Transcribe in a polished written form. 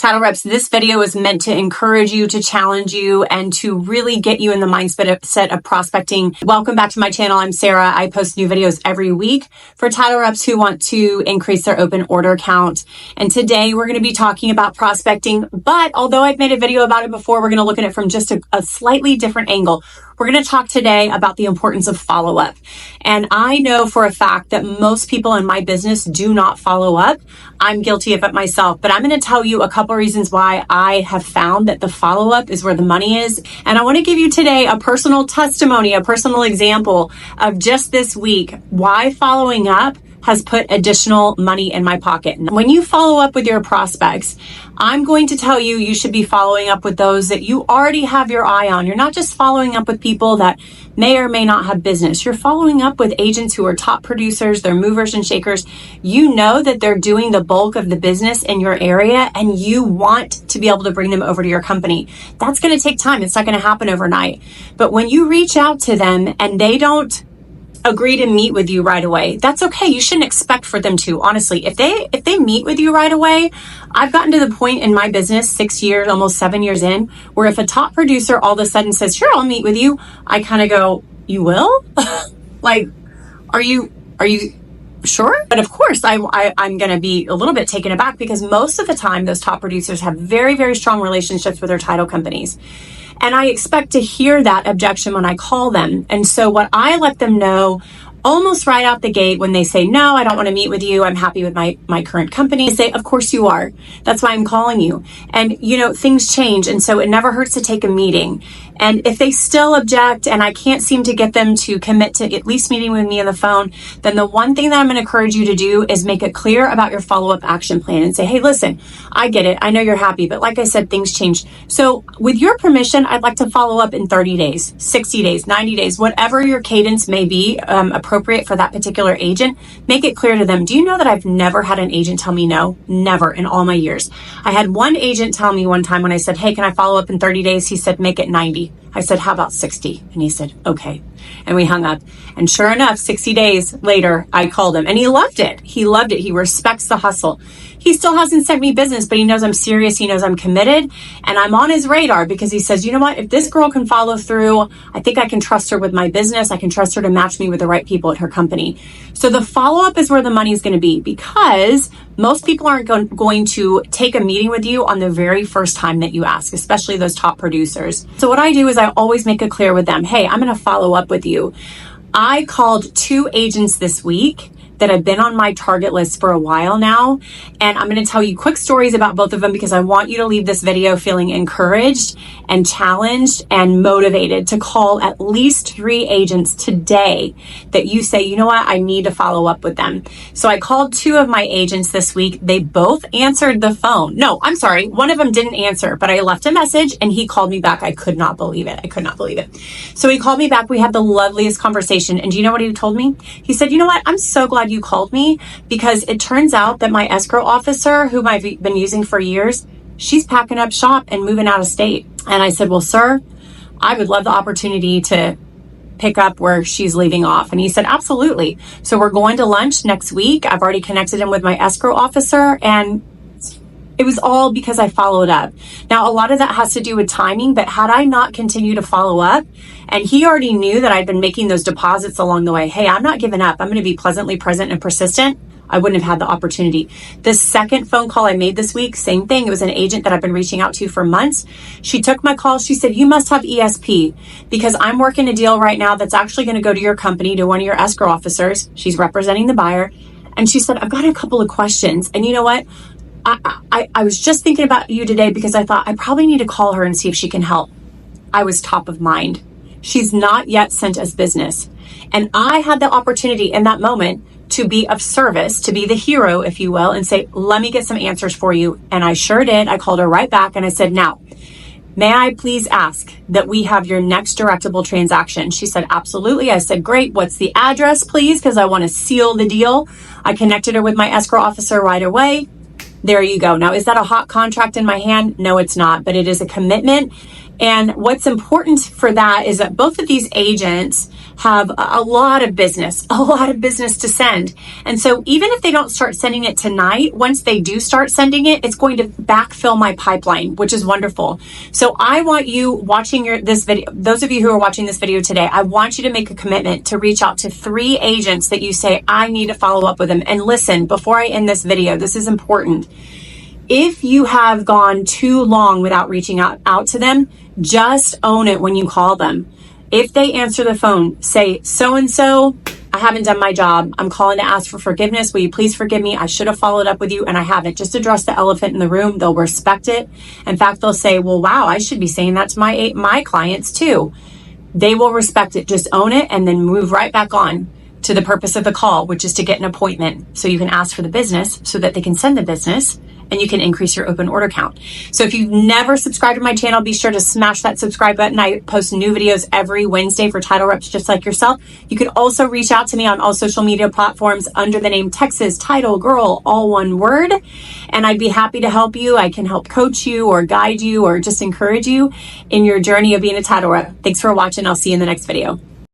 Title Reps, this video is meant to encourage you, to challenge you, and to really get you in the mindset of prospecting. Welcome back to my channel. I'm Sarah. I post new videos every week for Title Reps who want to increase their open order count. And today we're going to be talking about prospecting, but although I've made a video about it before, we're going to look at it from just a slightly different angle. We're going to talk today about the importance of follow-up. And I know for a fact that most people in my business do not follow up. I'm guilty of it myself, but I'm going to tell you a couple reasons why I have found that the follow-up is where the money is. And I want to give you today a personal testimony, a personal example of just this week, why following up has put additional money in my pocket. When you follow up with your prospects, I'm going to tell you should be following up with those that you already have your eye on. You're not just following up with people that may or may not have business. You're following up with agents who are top producers, they're movers and shakers. You know that they're doing the bulk of the business in your area and you want to be able to bring them over to your company. That's going to take time. It's not going to happen overnight. But when you reach out to them and they don't agree to meet with you right away, that's okay. You shouldn't expect for them to. Honestly, if they meet with you right away, I've gotten to the point in my business 6 years, almost 7 years in, where if a top producer all of a sudden says, sure, I'll meet with you, I kind of go, you will? Like, are you sure? But of course, I'm going to be a little bit taken aback because most of the time those top producers have very, very strong relationships with their title companies. And I expect to hear that objection when I call them. And so what I let them know almost right out the gate when they say, no, I don't want to meet with you, I'm happy with my current company, I say, of course you are. That's why I'm calling you. And, things change. And so it never hurts to take a meeting. And if they still object and I can't seem to get them to commit to at least meeting with me on the phone, then the one thing that I'm going to encourage you to do is make it clear about your follow-up action plan and say, hey, listen, I get it. I know you're happy, but like I said, things change. So with your permission, I'd like to follow up in 30 days, 60 days, 90 days, whatever your cadence may be appropriate for that particular agent. Make it clear to them. Do you know that I've never had an agent tell me no? Never in all my years. I had one agent tell me one time when I said, hey, can I follow up in 30 days? He said, make it 90. I said, how about 60? And he said, okay. And we hung up. And sure enough, 60 days later, I called him and he loved it. He loved it. He respects the hustle. He still hasn't sent me business, but he knows I'm serious. He knows I'm committed and I'm on his radar because he says, you know what? If this girl can follow through, I think I can trust her with my business. I can trust her to match me with the right people at her company. So the follow-up is where the money is going to be because most people aren't going to take a meeting with you on the very first time that you ask, especially those top producers. So what I do is I always make it clear with them, hey, I'm going to follow up with you. I called 2 agents this week that have been on my target list for a while now. And I'm going to tell you quick stories about both of them because I want you to leave this video feeling encouraged and challenged and motivated to call at least 3 agents today that you say, you know what, I need to follow up with them. So I called 2 of my agents this week. They both answered the phone. No, I'm sorry. One of them didn't answer, but I left a message and he called me back. I could not believe it. So he called me back. We had the loveliest conversation. And do you know what he told me? He said, you know what? I'm so glad you called me because it turns out that my escrow officer, whom I've been using for years, she's packing up shop and moving out of state. And I said, well, sir, I would love the opportunity to pick up where she's leaving off. And he said, absolutely. So we're going to lunch next week. I've already connected him with my escrow officer and it was all because I followed up. Now, a lot of that has to do with timing, but had I not continued to follow up, and he already knew that I'd been making those deposits along the way, hey, I'm not giving up. I'm going to be pleasantly present and persistent. I wouldn't have had the opportunity. The second phone call I made this week, same thing. It was an agent that I've been reaching out to for months. She took my call. She said, you must have ESP because I'm working a deal right now that's actually going to go to your company, to one of your escrow officers. She's representing the buyer. And she said, I've got a couple of questions. And you know what? I was just thinking about you today because I thought I probably need to call her and see if she can help. I was top of mind. She's not yet sent us business. And I had the opportunity in that moment to be of service, to be the hero, if you will, and say, let me get some answers for you. And I sure did. I called her right back and I said, now, may I please ask that we have your next directable transaction? She said, absolutely. I said, great. What's the address, please? Because I want to seal the deal. I connected her with my escrow officer right away. There you go. Now, is that a hot contract in my hand? No, it's not, but it is a commitment. And what's important for that is that both of these agents have a lot of business to send. And so even if they don't start sending it tonight, once they do start sending it, it's going to backfill my pipeline, which is wonderful. So I want you watching this video, those of you who are watching this video today, I want you to make a commitment to reach out to 3 agents that you say, I need to follow up with them. And listen, before I end this video, this is important. If you have gone too long without reaching out to them, just own it when you call them. If they answer the phone, say, so-and-so, I haven't done my job. I'm calling to ask for forgiveness. Will you please forgive me? I should have followed up with you and I haven't. Just address the elephant in the room. They'll respect it. In fact, they'll say, well, wow, I should be saying that to my clients too. They will respect it. Just own it and then move right back on to the purpose of the call, which is to get an appointment so you can ask for the business so that they can send the business and you can increase your open order count. So if you've never subscribed to my channel, be sure to smash that subscribe button. I post new videos every Wednesday for title reps just like yourself. You can also reach out to me on all social media platforms under the name Texas Title Girl, all one word. And I'd be happy to help you. I can help coach you or guide you or just encourage you in your journey of being a title rep. Thanks for watching. I'll see you in the next video.